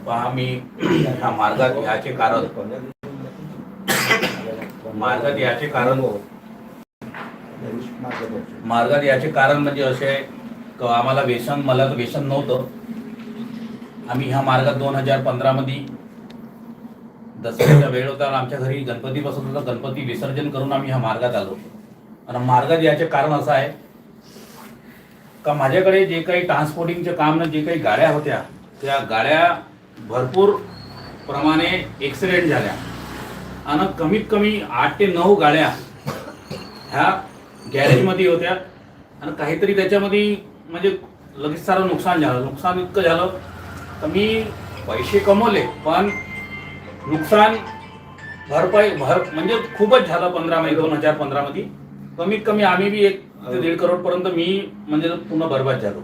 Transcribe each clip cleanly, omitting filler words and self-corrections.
पहा मी ह्या मार्गात याचे कारण म्हणजे असे आहे की आम्हाला मला तर व्यसन नव्हतं. आम्ही ह्या मार्गात 2015 मध्ये दसऱ्याचा वेळ होता, आमच्या घरी गणपती बसत होता. गणपती विसर्जन करून आम्ही ह्या मार्गात आलो. आणि मार्गात याचे कारण असं आहे का माझ्याकडे जे काही ट्रान्सपोर्टिंगचे काम जे काही गाड्या होत्या त्या गाड्या भरपूर प्रमाणे ॲक्सिडेंट झाल्या आणि कमीत कमी 8 ते 9 गाड्या ह्या गॅरेजमध्ये होत्या. आणि काहीतरी त्याच्यामध्ये म्हणजे लगेच सारं नुकसान झालं. नुकसान इतकं झालं तर मी पैसे कमवले पण नुकसान भरपाई म्हणजे खूपच झालं. 2015 मध्ये कमीत कमी आम्ही बी 1 ते 1.5 करोडपर्यंत मी म्हणजे पूर्ण बरबाद झालो.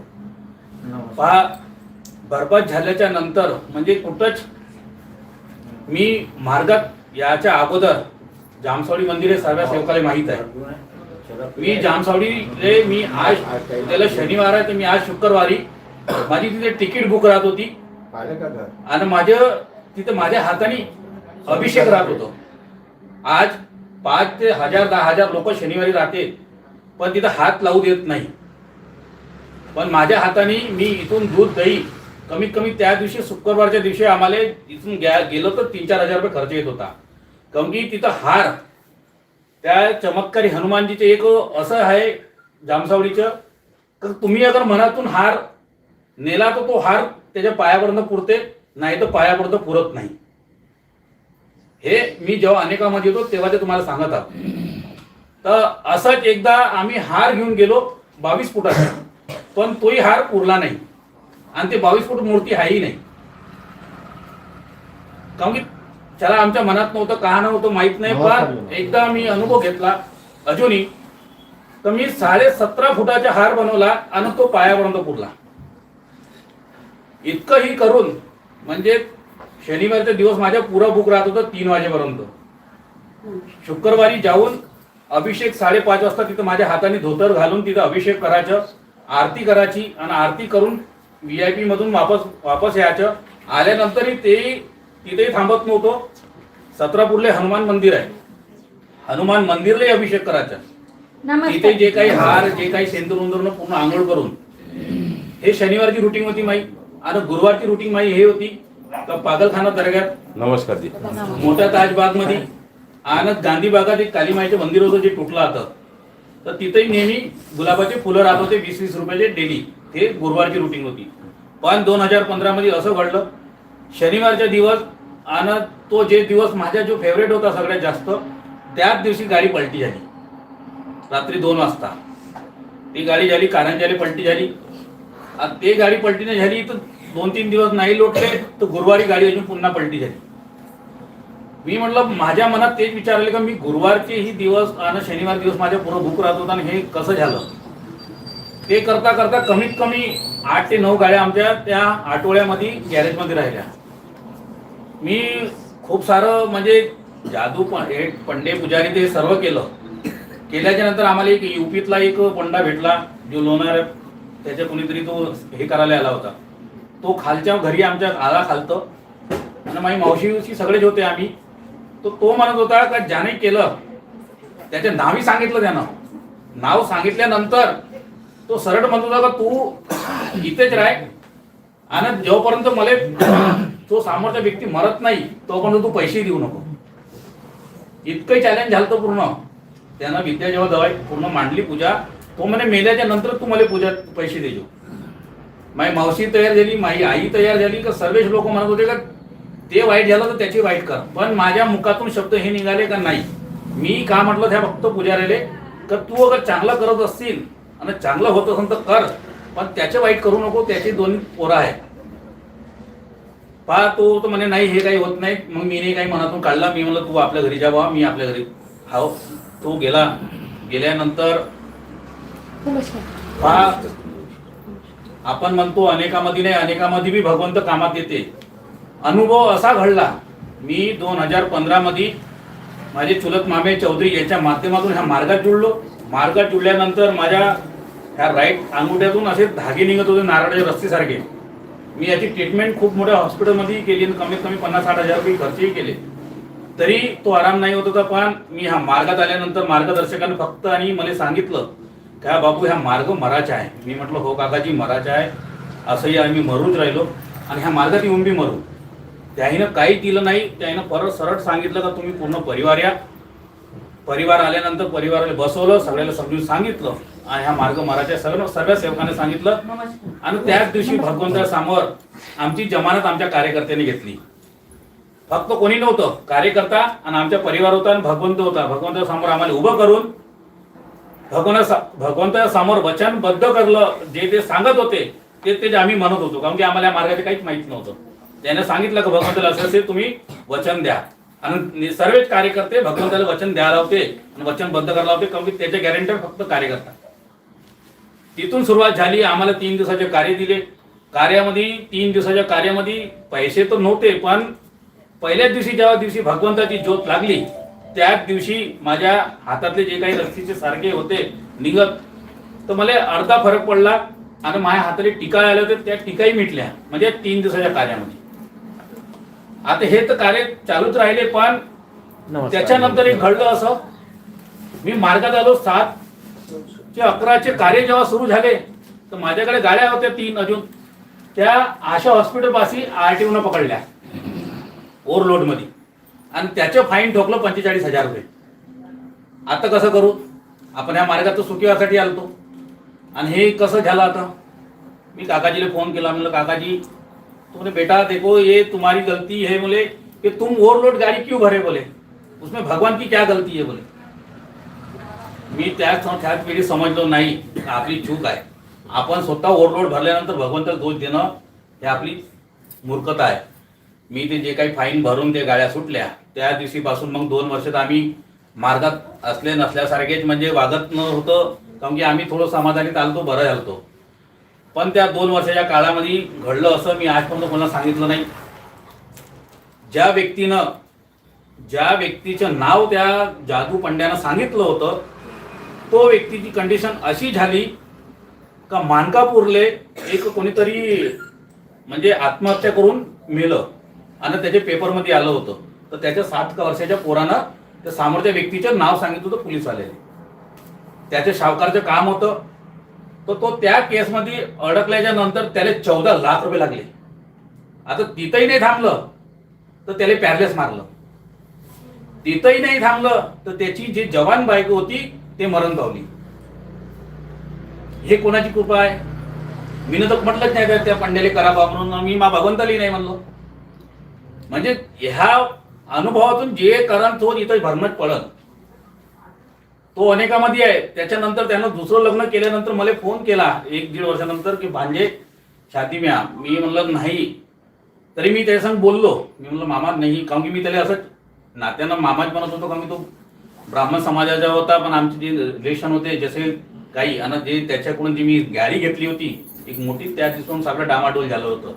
पहा बरबाद झाल्याच्या नंतर म्हणजे कुठंच मी मार्गात याच्या अगोदर जामसावडी मंदिर हे सर्व सेवकाला माहीत आहे. मी जामसावडीले मी आज त्याला शनिवार आहे तर मी आज शुक्रवारी माझी तिथे तिकीट बुक राहत होती आणि तिथे माझ्या हाताने अभिषेक राहत होतो. आज 5 ते 1000 10,000 लोक शनिवारी राहते पण तिथं हात लावू देत नाही. पण माझ्या हाताने मी इथून दूध दही कमीत कमी त्या दिवशी शुक्रवारच्या दिवशी आम्हाला इथून गेलो तर 3-4 हजार रुपये खर्च येत होता. कारण की तिथं हार त्या चमत्कारी हनुमानजीचे एक असं आहे जामसावडीचं तर तुम्ही अगर मनातून हार नेला तर तो हार त्याच्या पायापर्यंत पुरते, नाही तर पायापर्यंत पुरत नाही. हे मी जेव्हा अनेकामध्ये येतो तेव्हा ते तुम्हाला सांगत आहोत. तर असंच एकदा आम्ही हार घेऊन गेलो 22 फुटाचा पण तोही हार पुरला नाही आणि ते 22 फूट मूर्ती हाही नाही. कारण की त्याला आमच्या मनात नव्हतं का नव्हतं माहित नाही. पण एकदा मी अनुभव घेतला अजूनही तर मी 17.5 फुटाचा हार बनवला आणि तो पायापर्यंत पुरला. इतकंही करून म्हणजे शनिवारचा दिवस माझ्या पुरा बुक राहत होता 3 वाजेपर्यंत. शुक्रवारी जाऊन अभिषेक 5:30 वाजता तिथं माझ्या हाताने धोतर घालून तिथं अभिषेक करायचं, आरती करायची आणि आरती करून VIP मधून वापस यायचं. आल्यानंतरही ते तिथेही थांबत नव्हतो. सत्रापूरले हनुमान मंदिर आहे, हनुमान मंदिरलाही अभिषेक करायचा. तिथे जे काही हार जे काही सेंदूर उंदूरनं पूर्ण आंघोळ करून हे शनिवारची रुटीन होती माई. आणि गुरुवारची रुटीन माई हे होती तर पागलखाना दर्ग्यात नमस्कार जी मोठ्या ताजबाग मध्ये आणि गांधी बागात एक कालीमाईचे मंदिर होतं जे तुटलं होतं. तर तिथेही नेहमी गुलाबाचे फुलं राहत होते 20-20 रुपयाचे डेली. हे गुरुवारची रुटीन होती. पण 2015 मध्ये असं घडलं शनिवारचा दिवस आणि तो जे दिवस माझा जो फेवरेट होता सगळ्यात जास्त त्याच दिवशी गाडी पलटी झाली रात्री 2 वाजता. ती गाडी झाली कारंजाली पलटी झाली. ते गाडी पलटी नाही झाली तर 2-3 दिवस नाही लोटले तर गुरुवारी गाडी अजून पुन्हा पलटी झाली. मी म्हटलं माझ्या मनात तेच विचारले का मी गुरुवारचे ही दिवस आणि शनिवार दिवस माझ्या पुरं भूक राहत होता आणि हे कसं झालं. ते करता करता कमीत कमी 8 ते 9 गाड्या आमच्या त्या आठवड्यामध्ये गॅरेजमध्ये राहिल्या. मी खूप सारं म्हणजे जादू पंडे पुजारी ते सर्व केल्याच्या नंतर आम्हाला एक UPतला एक पंडा भेटला जो लोणार त्याच्या कुणीतरी तो हे करायला आला होता. तो खालच्या घरी आमच्या आला खालतं आणि माझी मावशी सगळेच होते आम्ही. तो म्हणत होता का ज्याने केलं त्याचे नावही सांगितलं. त्यानं नाव सांगितल्यानंतर तो सरळ म्हणत होता का तू इथेच राह आणि जोपर्यंत मला तो समोरचा व्यक्ती मरत नाही तोपर्यंत तू पैसे देऊ नको. इतकं चॅलेंज झालं तर पूर्ण त्यानं विद्या जेव्हा दवाई पूर्ण मांडली पूजा तो म्हणे मेल्याच्या नंतर तू मला पूजा पैसे देजो. माझी मावशी तयार झाली, माझी आई तयार झाली का सर्वच लोक म्हणत होते का ते वाईट झालं तर त्याची वाईट कर. पण माझ्या मुखातून शब्द हे निघाले का नाही. मी का म्हटलं त्या फक्त पुजाऱ्याले का तू अगर चांगलं करत असतील आणि चांगलं होत असेल तर कर पण त्याचे वाईट करू नको. त्याचे 2 पोरं आहेत. पहा तो म्हणे नाही हे काही होत नाही. मग मी नाही काही मनातून काढला. मी म्हणलं तू आपल्या घरी जा बा मी आपल्या घरी हाव. तो गेल्यानंतर पहा आपण म्हणतो अनेकामध्ये नाही अनेकामध्ये बी भगवंत कामात येते. अनुभव असा घडला मी 2015 मध्ये माझे चुलत मामे चौधरी यांच्या माध्यमातून ह्या मार्गात जुळलो. मार्गात जुळल्यानंतर माझ्या ह्या राईट अंगुठ्यातून असे धागे निघत होते नारळाच्या रस्तीसारखे. मी याची ट्रीटमेंट खूप मोठ्या हॉस्पिटलमध्येही केली आणि कमीत कमी 50-60 हजार रुपये खर्चही केले, तरी तो आराम नाही होत होता. पण मी ह्या मार्गात आल्यानंतर मार्गदर्शकाने फक्त आणि मला सांगितलं का बापू ह्या मार्ग मराचा आहे. मी म्हटलं हो काकाजी मराचा आहे, असंही आम्ही मरूच राहिलो आणि ह्या मार्गात येऊन बी मरू. त्याहीनं काही दिलं नाही. त्यानं परत सरळ सांगितलं का तुम्ही पूर्ण परिवार या. परिवार आल्यानंतर परिवाराला बसवलं, सगळ्याला समजून सांगितलं आणि हा मार्ग मराठा सर्व सेवकाने सांगितलं. आणि त्याच दिवशी भगवंतासमोर आमची जमानत आमच्या कार्यकर्त्यांनी घेतली. फक्त कोणी नव्हतं, कार्यकर्ता आणि आमचा परिवार होता आणि भगवंत होता. भगवंतासमोर आम्हाला उभं करून भगवंतासमोर वचनबद्ध करलं. जे ते सांगत होते ते आम्ही म्हणत होतो, कारण की आम्हाला या मार्गाचे काहीच माहित नव्हतं. त्याने सांगितलं की भगवंताला असं असेल तुम्ही वचन द्या. आणि सर्वच कार्यकर्ते भगवंताला वचन द्यायला होते आणि वचनबद्ध करायला होते, कारण की त्याचे गॅरंटर फक्त कार्यकर्ता. तिथून सुरुवात झाली. आम्हाला 3 दिवसाचे कार्य दिले. 3 दिवसाच्या कार्यामध्ये पैसे तर नव्हते, पण पहिल्याच दिवशी जेव्हा दिवशी भगवंताची ज्योत लागली त्याच दिवशी माझ्या हातातले जे काही रस्सीचे सारखे होते निघत, तर मला अर्धा फरक पडला आणि माझ्या हाताला टीका आले होते, त्या टीकाही मिटल्या. म्हणजे 3 दिवसाच्या कार्यामध्ये. आता हे तर कार्य चालूच राहिले. पण त्याच्यानंतर एक घडलं असं, मी मार्गात आलो. 7:11 कार्य जेव्हा सुरू झाले तर माझ्याकडे गाड्या होत्या 3 अजून. त्या आशा हॉस्पिटल पाशी RTO पकडल्या ओव्हरलोड मध्ये आणि त्याचं फाईन ठोकलं 45,000 रुपये. आता कसं करू? आपण ह्या मार्गात सुखीवासाठी आलतो आणि हे कसं झालं आता? मी काकाजीला फोन केला. म्हणलं काकाजी तुमने बेटा देखो ये तुम्हारी गलती है बोले कि तुम ओवरलोड गाड़ी क्यों भरे बोले, उसमें भगवान की क्या गलती है बोले. मी त्याच वेळी समजलो नाही आपली चूक आहे. आपण स्वतः ओव्हरलोड भरल्यानंतर भगवंताला दोष देणं हे आपली मूर्खता आहे. मी ते जे काही फाईन भरून ते गाड्या सुटल्या त्या दिवशीपासून मग 2 वर्षात आम्ही मार्गात असले नसल्यासारखेच म्हणजे वागत न होतं, कारण की आम्ही थोडं समाधानी चालतो, बरं झालतो. पण त्या 2 वर्षाच्या काळामध्ये घडलं असं मी आजपर्यंत कोणाला सांगितलं नाही. ज्या व्यक्तीचं नाव त्या जादू पंड्यानं सांगितलं होतं, तो व्यक्तीची कंडिशन अशी झाली का मानकापूरले एक कोणीतरी म्हणजे आत्महत्या करून मेलं आणि त्याच्या पेपरमध्ये आलं होतं. तर त्याच्या 7 वर्षाच्या पोरानं त्या समोरच्या व्यक्तीचं नाव सांगितलं होतं पोलिसवाल्याने. त्याच्या सावकारचं काम होतं. तर तो त्या केसमध्ये अडकल्याच्या नंतर त्याला 14 लाख रुपये लागले. आता तिथंही नाही थांबलं तर त्याला पॅरलेस मारलं. तिथंही नाही थांबलं तर त्याची जी जवान बायको होती ते मरण पावली. हे कोणाची कृपा आहे? मी तर म्हटलंच नाही त्या पंड्याले करा म्हणून. मी भगवंताली नाही म्हणलो. म्हणजे ह्या अनुभवातून जे करण तो इथं भरणच पडत, तो अनेकामध्ये आहे. त्याच्यानंतर त्यानं दुसरं लग्न केल्यानंतर मला फोन केला 1-1.5 वर्षानंतर की भांजे शादी म्या. मी म्हणलं नाही. तरी मी त्याच्यासंग बोललो. मी म्हणलं मामा नाही, कारण की मी त्याला असं नात्यानं मामाच म्हणत होतो, कारण की तो ब्राह्मण समाजाचा होता. पण आमचे जे रिलेशन होते जसे काही, आणि जे त्याच्याकडून जी मी गाडी घेतली होती एक मोठी, त्या दिवसून सगळं डामाडोल झालं होतं.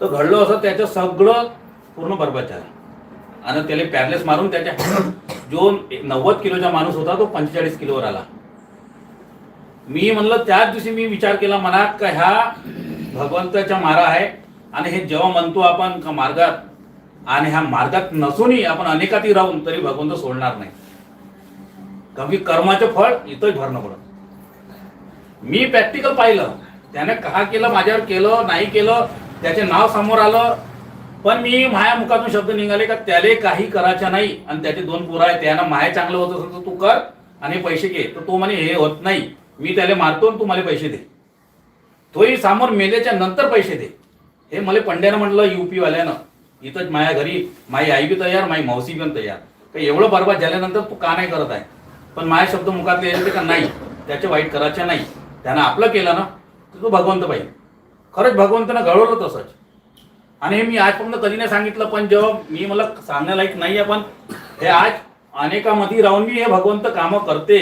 तर घडलं असं त्याचं सगळं पूर्ण बरबाद झालं आणि त्याला पॅरलेस मारून त्याच्या जो 90 किलोचा माणूस होता तो 45 किलोवर आला. मी म्हणलं त्याच दिवशी मी विचार केला मनात का ह्या भगवंताचा मारा आहे. आणि हे जेव्हा म्हणतो आपण का मार्गात, आणि ह्या मार्गात नसूनही आपण अनेकाती राहून तरी भगवंत सोडणार नाही, कारण की कर्माचं फळ इथंच भरणं पडत. मी प्रॅक्टिकल पाहिलं. त्याने का केलं, माझ्यावर केलं नाही केलं, त्याचे नाव समोर आलं. पण मी माया मुखातून शब्द निघाले का त्याला काही करायचं नाही. आणि त्याचे 2 पोरं आहेत, त्यांना माया चांगलं होत असेल तर तू कर आणि पैसे घे. तर तो म्हणे हे होत नाही, मी त्याला मारतो तू मला पैसे दे. तोही समोर मेल्याच्या नंतर पैसे दे. हे मला पंड्यानं म्हटलं UP वाल्यानं. इथंच माझ्या घरी माझी आई बी तयार, माझी मावशी पण तयार. का एवढं बरबाद झाल्यानंतर तू का नाही करत आहे? पण माझे शब्द मुखातले येते का नाही, त्याचे वाईट करायचे नाही. त्यानं आपलं केलं ना तर तो भगवंत पाहिजे. खरंच भगवंतानं घडवलं तसंच. आणि हे मी आजपर्यंत कधी नाही सांगितलं. पण जेव्हा मी मला सांगण्यालायक नाही आहे, पण हे आज अनेकामध्ये राहून मी हे भगवंत कामं करते.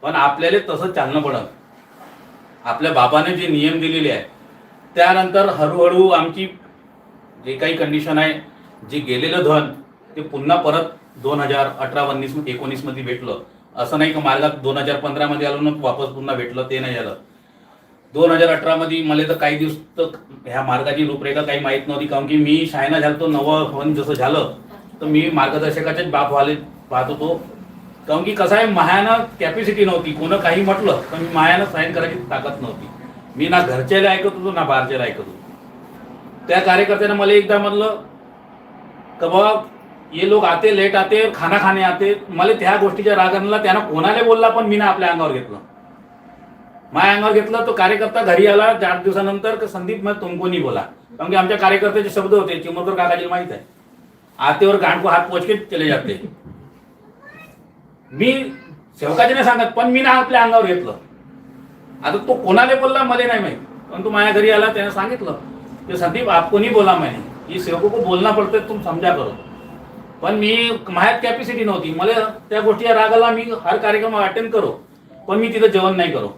पण आपल्याला तसं चालणं पडत. आपल्या बाबाने जे नियम दिलेले आहे त्यानंतर हळूहळू आमची जे काही कंडिशन आहे, जे गेलेलं धन ते पुन्हा परत 2018-19 मध्ये भेटलं. असं नाही की मार्गात 2015 मध्ये आलो ना वापस पुन्हा भेटलं, ते नाही झालं. 2018 मध्ये मला तर काही दिवस तर ह्या मार्गाची रूपरेखा काही माहीत नव्हती, कारण की मी शाळेला झालो नवं हवन जसं झालं तर मी मार्गदर्शकाच्याच बाप व्हायला पाहत होतो. कारण की कसं आहे, मायानं कॅपॅसिटी नव्हती, कोणं काही म्हटलं तर मी मायानं साईन करायची ताकद नव्हती. मी ना घरच्याला ऐकत होतो ना बाहेरच्याला ऐकत होतो. त्या कार्यकर्त्यानं मला एकदा म्हणलं का बाबा ये लोक आते लेट आते खाना खाणे आते. मला त्या गोष्टीच्या रागाला त्यानं कोणाला बोलला पण मी ना आपल्या अंगावर घेतलं, माझ्या अंगावर घेतलं. तो कार्यकर्ता घरी आला 4 दिवसानंतर की संदीप मैं तुमको नहीं बोला, कारण की आमच्या कार्यकर्त्याचे शब्द होते, चिमुरकर काकाजी माहित आहे, आते और गांड को हात पोच के चले जाते. मी सेवकाजी नाही सांगत पण मी ना आपल्या अंगावर घेतलं. आता तो कोणाला बोलला मला नाही माहित, पण तो माझ्या घरी आला, त्याने सांगितलं की संदीप आपको नहीं बोला मैंने, ये सेवकों को बोलना पड़ता है, तुम समझा करो. पण मी माझ्यात कॅपॅसिटी नव्हती, मला त्या गोष्टीच्या रागाला मी हर कार्यक्रम अटेंड करो पण मी तिथं जेवण नाही करो,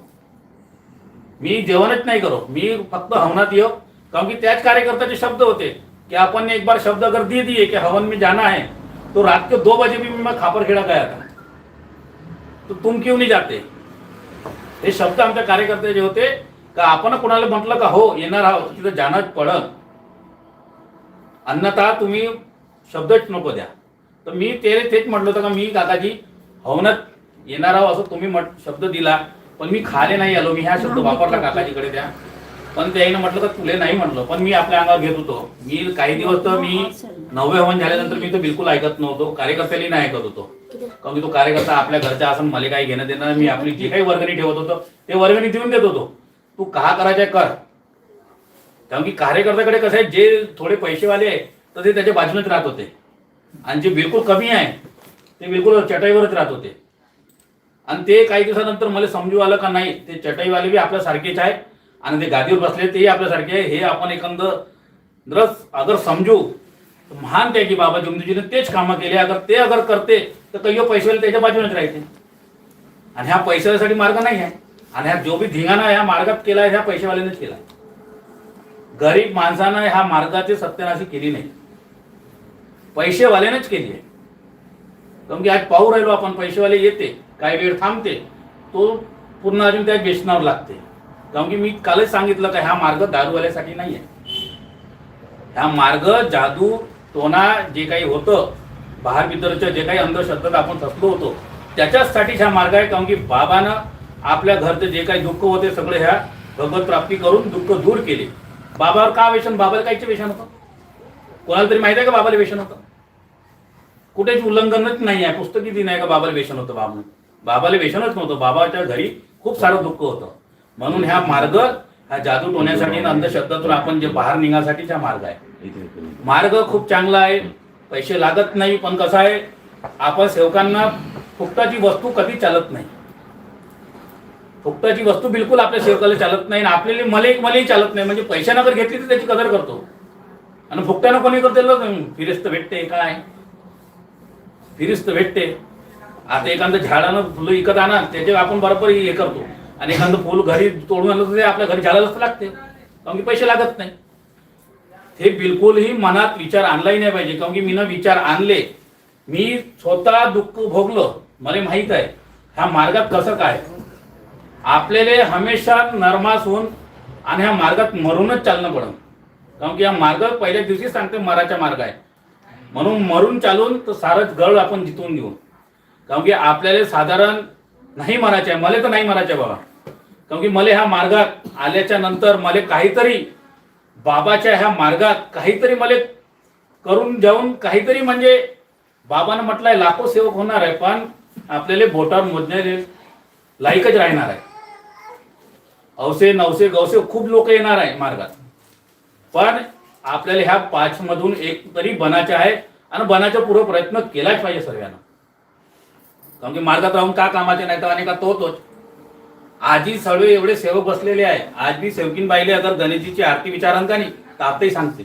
मी जेवणच नहीं करो, मी फक्त हवनात येऊ. कारण की त्याच कार्यकर्त्याचे शब्द होते कि अपन ने एक बार शब्द अगर दे दिए कि हवन में जाना है तो रात के 2 बजे भी मैं खापरखेड़ा गया था, तो तुम क्यों नहीं जाते. हे शब्द आमच्या कार्यकर्ते जे होते का आपण कोणाला म्हटलं का हो येणार आहोत तिथं जाणंच पडत, अन्यथा तुम्ही शब्दच नको द्या. तर मी तेच म्हटलं होतं का मी काकाजी हवनात येणार आहोत असं तुम्ही शब्द दिला, पण मी खाले नाही आलो. मी हा शब्द वापरला काकाजीकडे त्या, पण त्याने म्हटलं का तुले नाही म्हटलं, पण मी आपल्या अंगावर घेत होतो. मी काही दिवस तर मी 9वे हवन झाल्यानंतर मी तर बिलकुल ऐकत नव्हतो, कार्यकर्त्याला नाही ऐकत होतो. कारण की तो कार्यकर्ता आपल्या घरचा असं मला काही घेणं देणं, मी आपली जी काही वर्गणी ठेवत होतो ते वर्गणी देऊन देत होतो, तू का करायचं कर. कारण की कार्यकर्त्याकडे कसं आहे, जे थोडे पैसेवाले आहे तर ते त्याच्या बाजूनच राहत होते, आणि जे बिलकुल कमी आहे ते बिलकुल चटाईवरच राहत होते. आणि ते काही दिवसानंतर मला समजू आलं का नाही ते चटाईवाले बी आपल्यासारखेच आहे आणि ते गादीवर बसले तेही आपल्यासारखे आहे. हे आपण एकंदर अगर समजू महान ते की बाबा जमदूजीने तेच कामं केले, अगर ते करते तर काही पैसेवाले त्याच्या बाजूनच राहते. आणि ह्या पैशासाठी मार्ग नाही आहे, आणि ह्या जो बी धिंगाणा ह्या मार्गात केला ह्या पैसेवाल्यानेच केला. गरीब माणसानं ह्या मार्गाची सत्यानाशी केली नाही, पैसेवाल्यानेच केली आहे. कारण की आज पाहू राहिलो आपण, पैसेवाले येते काही वेळ थांबते, तो पूर्ण अजून त्या बेसनावर लागते. कारण की मी कालच सांगितलं का हा मार्ग दारूवाल्यासाठी नाही आहे, हा मार्ग जादू टोना जे काही होतं बाहेर भीतरच्या जे काही अंधश्रद्धेत आपण फसलो होतो त्याच्यासाठीच हा मार्ग आहे. कारण की बाबानं आपल्या घरचे जे काही दुःख होते सगळे ह्या भगवत प्राप्ती करून दुःख दूर केले. बाबावर का व्यसन, बाबाला काहीच व्यसन होतं, कोणाला तरी माहिती आहे का बाबाला व्यसन होतं? कुठेच उल्लंघनच नाही आहे, पुस्तकी ती नाही का बाबाला व्यसन होतं. बाबाला व्यसनच नव्हतं, बाबाच्या घरी खूप सारं दुःख होतं. म्हणून ह्या मार्ग हा जादू टोण्यासाठी आणि अंधश्रद्धातून आपण जे बाहेर निघण्यासाठीचा मार्ग आहे. मार्ग खूप चांगला आहे, पैसे लागत नाही, पण कसं आहे आपण सेवकांना फुकटाची वस्तू कधी चालत नाही, फुकटाची वस्तू बिलकुल आपल्या सेवकाला चालत नाही, आणि आपल्याला मलाही चालत नाही. म्हणजे पैशानं जर घेतली तर त्याची कदर करतो, आणि फुकट्यानं कोणी करते फिरिस्त भेटते काय, फिरिस्त भेटते. आता एखादं झाडानं फुलं विकत आणा त्याचे आपण बरोबर हे करतो, आणि एखादं फुल घरी तोडून आणलं तर ते आपल्या घरी झाडालाच लागते, कारण की पैसे लागत नाही. हे बिलकुलही मनात विचार आणलाही नाही पाहिजे. कारण की मी ना विचार आणले, मी स्वतः दुःख भोगलं, मला माहित आहे ह्या मार्गात कसं काय. आपल्याला हमेशा नरमास होऊन आणि ह्या मार्गात मरूनच चालणं पडतं. कारण की हा मार्ग पहिल्या दिवशी सांगते मराचा मार्ग आहे, म्हणून मरून चालून तर सारंच गळ आपण जितून घेऊ. कारण की आपल्याला साधारण नाही मरायचं आहे, मला तर नाही मरायचं बाबा. कारण की मला ह्या मार्गात आल्याच्या नंतर मला काहीतरी बाबाच्या ह्या मार्गात काहीतरी मला करून जाऊन काहीतरी, म्हणजे बाबानं म्हटलंय लाखो सेवक होणार आहे, पण आपल्याला बोटावर मोजण्याचे लायकच राहणार आहे. 900 900 गवसे खूप लोक येणार आहे मार्गात, पण आपल्याला ह्या 5 मधून एक तरी बनायचे आहे, आणि बनायचा पूर्ण प्रयत्न केलाच पाहिजे सर्वांना. कारण की मार्गात राहून का कामाचे नाही तर अनेका तोच आजही सर्व एवढे सेवक बसलेले आहे. आज बी सेवकीन बाईले अगर गणेशजीची आरती विचारान का नाही तर आत्ताही सांगते,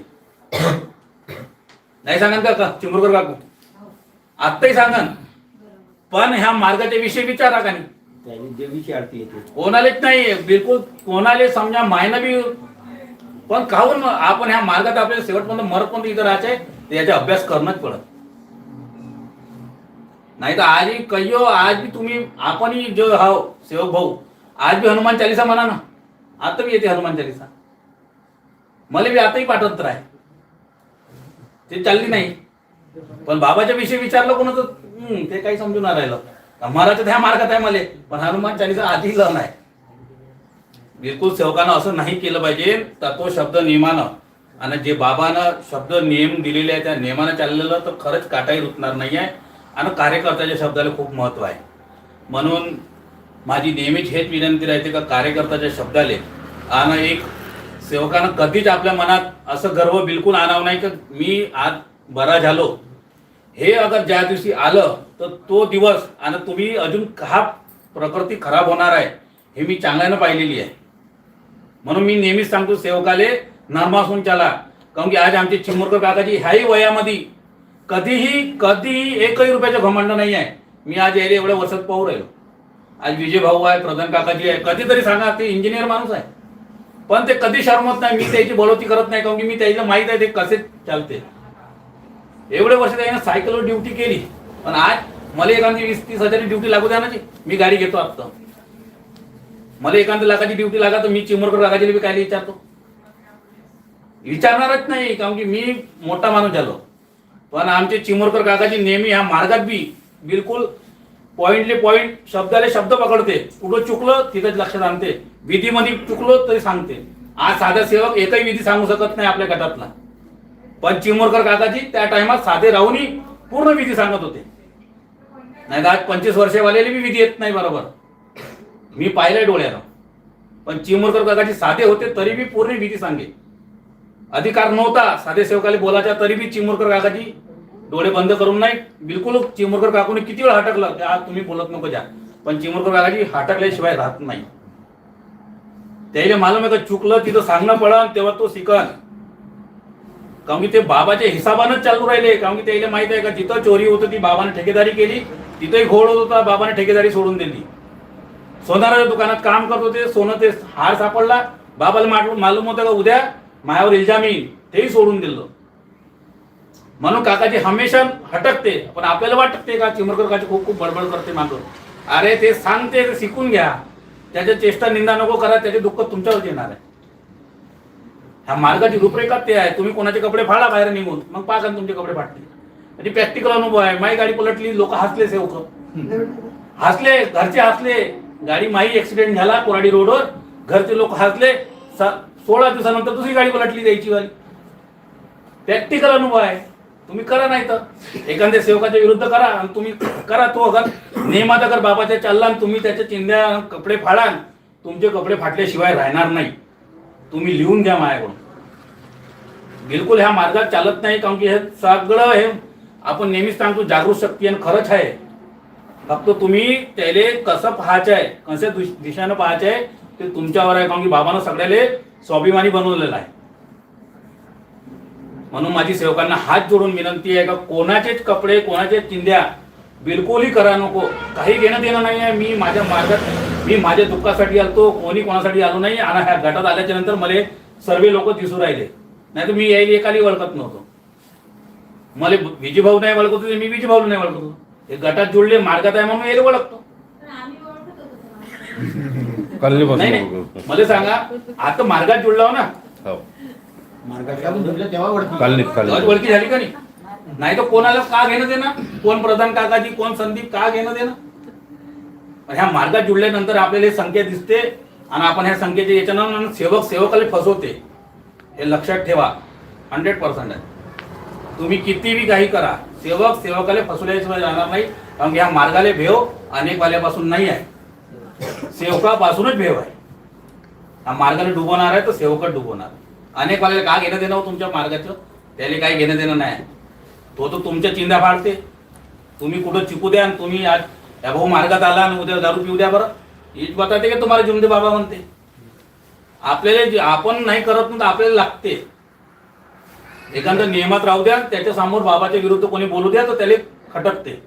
नाही सांगन का चिमुरकर काकू आत्ताही सांगन, पण ह्या मार्गाच्या विषयी विचारा का नाही, देवीची आरती येते कोणालाच नाही बिलकुल, कोणाला समजा मायना बी. पण काहून आपण ह्या मार्गात आपल्याला शेवटपर्यंत मरतपर्यंत इथं राहायचंय, त्याचा अभ्यास करणंच पडत. नाही तर आजही कहियो आज बी तुम्ही आपणही जो हाव सेवक भाऊ आज बी हनुमान चालीसा म्हणा ना, आता बी येते हनुमान चालीसा, मला बी आताही पाठवत आहे, ते चालली नाही. पण बाबाच्या विषयी विचारलं कोणाचं ते काही समजून नाही राहिलं. महाराज ह्या मार्गात आहे मला, पण हनुमान चालीसा आधी लन आहे. बिलकुल सेवकानं असं नाही केलं पाहिजे. तत्व शब्द नियमानं आणि जे बाबानं शब्द नियम दिलेले आहे त्या नियमानं चाललेलं तर खरंच काटाही रुतणार नाही आहे. आणि कार्यकर्त्याच्या शब्दाला खूप महत्व आहे. म्हणून माझी नेहमीच हेच विनंती राहते का कार्यकर्त्याच्या शब्दाले आणि एक सेवकानं कधीच आपल्या मनात असं गर्व बिलकुल आणावं नाही की मी आज बरा झालो. हे अगर ज्या दिवशी आलं तर तो दिवस आणि तुम्ही अजून का प्रकृती खराब होणार आहे हे मी चांगल्यानं पाहिलेली आहे. म्हणून मी नेहमीच सांगतो सेवकाले नरमासून चला. कारण की आज आमचे चिमुरकर काकाजी ह्याही वयामध्ये कधीही एकही रुपयाचं घमंड नाही आहे. मी आज यायला एवढ्या वर्षात पाहू राहिलो. आज विजय भाऊ आहे, प्रधान काकाजी आहे, कधीतरी सांगा ते इंजिनियर माणूस आहे, पण ते कधी शरमत नाही. मी त्याची बढोती करत नाही कारण की मी त्याला माहित आहे ते कसे चालते. एवढे वर्ष त्याने सायकलवर ड्युटी केली, पण आज मला एखादी 20-30 हजाराची ड्युटी लागू द्या ना जी, मी गाडी घेतो. आता मला एखाद्या लाखाची ड्युटी लागा तर मी चिमुरकर काकाजीला बी काय विचारतो? विचारणारच नाही, कारण की मी मोठा माणूस झालो. पण आमचे चिमुरकर काकाजी नेहमी ह्या मार्गात बी बिलकुल पॉइंटले पॉइंट, शब्दाले शब्द पकडते. कुठं चुकलं तिथंच लक्षात आणते, विधीमध्ये चुकलो तरी सांगते. आज साधा सेवक एकही विधी सांगू शकत नाही आपल्या गटातला, पण चिमुरकर काकाजी त्या टाइमात साधे राहूनही पूर्ण विधी सांगत होते. नाही तर आज 25 वर्षेवालेले बी विधी येत नाही बरोबर, मी पाहिलंय डोळ्यानं. पण चिमुरकर काकाजी साधे होते तरी बी पूर्ण विधी सांगे. अधिकार नव्हता साधे सेवकाले बोलायचा तरी बी चिमुरकर काकाजी डोळे बंद करून नाही. बिलकुल चिमुरकर काकूने किती वेळ हटकलं आज तुम्ही बोलत नको जा, पण चिमुरकर काकाजी हटकल्याशिवाय राहत नाही. त्याला मालूम आहे का चुकलं तिथं सांगणं पडन तेव्हा तो शिकन. कारण की ते बाबाच्या हिसाबानंच चालू राहिले. कारण की त्याला माहित आहे का जिथं चोरी होतं ती बाबाने ठेकेदारी केली, तिथंही घोड होत होता, बाबाने ठेकेदारी सोडून दिली. सोनाराच्या दुकानात काम करत होते, सोनं ते हार सापडला, बाबाला मालूम होतं का उद्या मायावर इल्जाम येईल, तेही सोडून दिलं. म्हणून काकाजी हमेशा हटकते. पण आपल्याला वाटते का चिमुरकर काकाजी खूप खूप बडबड करते मागून. अरे ते सांगते ते शिकून घ्या, त्याच्या चेष्टा निंदा नको करा, त्याचे दुःख तुमच्यावर येणार आहे. ह्या मार्गाची रूपरेखा ते आहे. तुम्ही कोणाचे कपडे फाडा बाहेर निघून, मग पाहा तुमचे कपडे फाटले. म्हणजे प्रॅक्टिकल अनुभव आहे. माई गाडी पलटली, लोक हसले, सेवक हसले, घरचे हसले. गाडी माई ऍक्सिडेंट झाला कोराडी रोडवर, घरचे लोक हसले. 16 दिवसानंतर दुसरी गाडी पलटली द्यायची वाली. प्रॅक्टिकल अनुभव आहे. तुम्ही करा, नाही तर एखाद्या सेवकाच्या विरुद्ध करा आणि तुम्ही करा. तो अगर नियमात अगर बाबाच्या चालला आणि तुम्ही त्याच्या चिंध्या कपडे फाडाल, तुमचे कपडे फाटल्याशिवाय राहणार नाही. तुम्ही लिहून घ्या माझ्याकडून. बिलकुल ह्या मार्गात चालत नाही. कारण की हे सगळं हे आपण नेहमीच सांगतो जागृत शक्ती आणि खरंच आहे. फक्त तुम्ही त्याले कसं पाहायचं आहे, कशा दिशेनं पाहायचं आहे ते तुमच्यावर आहे. कारण की बाबानं सगळ्याले स्वाभिमानी बनवलेलं आहे. म्हणून माझी सेवकांना हात जोडून विनंती आहे का कोणाचेच कपडे, कोणाचेच चिंध्या बिलकुलही करा नको. काही घेणं देणं नाही आहे. मी माझ्या मार्गात, मी माझ्या दुःखासाठी आलतो, कोणी कोणासाठी आलो नाही. आणि ह्या गटात आल्याच्या नंतर मला सर्व लोक दिसू राहिले, नाही तर मी यायला एकाली ओळखत नव्हतो. मला विजय भाऊ नाही ओळखत होते, मी विजय भाऊ नाही ओळखत होतो. हे गटात जुळले, मार्गात आहे म्हणून यायला ओळखतो. नाही मला सांगा, आता मार्गात जुळला हो ना, ओळखी झाली का नाही तर कोणाला का घेणं देणं, कोण प्रधान काकाजी, कोण संदीप, का घेणं देणं. ह्या मार्गात जुळल्यानंतर आपल्याला संख्या दिसते आणि आपण ह्या संख्येच्या याच्यानं सेवकाला फसवते. हे लक्षात ठेवा, 100% आहे. तुम्ही किती बी काही करा, सेवकाला फसवल्याशिवाय जाणार नाही. कारण ह्या मार्गाला भेव अनेक वाल्यापासून नाही आहे, सेवकापासूनच भेव आहे. हा मार्गाने डुबवणार आहे तर सेवकच डुबवणार. अनेक वाल्याला का घेणं देणं तुमच्या मार्गाचं, त्याला काही घेणं देणं नाही. तो तर तुमच्या चिंध्या फाडते. तुम्ही कुठं चिकू द्या आणि तुम्ही आज या भाऊ मार्गात आला आणि उद्या दारू पिऊ द्या बरं, हीच बताते का तुम्हाला जिंदे बाबा म्हणते. आपल्याला आपण नाही करत ना तर आपल्याला लागते. एखाद्या नियमात राहू द्या, त्याच्या समोर बाबाच्या विरुद्ध कोणी बोलू द्या तर त्याला खटकते.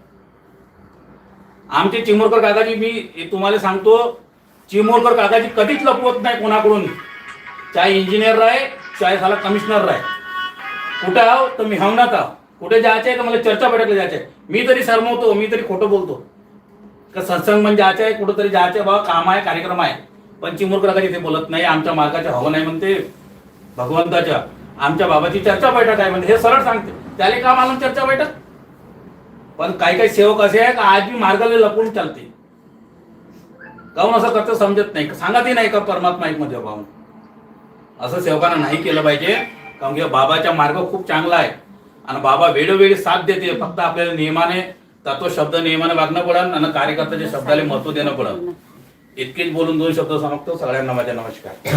आमचे चिमुरकर काकाजी, मी तुम्हाला सांगतो, चिमुरकर काकाजी कधीच लपवत नाही कोणाकडून. चाहे इंजिनियर राहे, चाहे साला कमिशनर राहे, कुठे आहो तर मी हवनात आहो, कुठे जायचं आहे तर मला चर्चा बैठकला जायचं आहे. मी तरी शरमवतो, मी तरी खोटं बोलतो का सत्संग म्हणजे जायचं आहे, कुठंतरी जायचं आहे बाबा, काम आहे, कार्यक्रम आहे, पण चिमुरकराची ते बोलत नाही, आमच्या मार्गाच्या हवं नाही म्हणते भगवंताच्या, आमच्या बाबाची चर्चा बैठक आहे म्हणते, हे सरळ सांगते. त्याला का मालूम चर्चा बैठक? पण काही काही सेवक असे आहे का आज मी मार्गाला लपून चालते. काहून असं करतं समजत नाही, सांगतही नाही का परमात्मा एक मध्ये भाऊन. असं सेवकांना नाही केलं पाहिजे, कारण की बाबाचा मार्ग खूप चांगला आहे आणि बाबा वेळोवेळी साथ देते. फक्त आपल्याला नियमाने तत्व शब्द नियमाने वागणं पडेल आणि कार्यकर्त्याच्या शब्दाला महत्व देणं पडेल. इतकेच बोलून 2 शब्द समाप्त. सगळ्यांना माझा नमस्कार.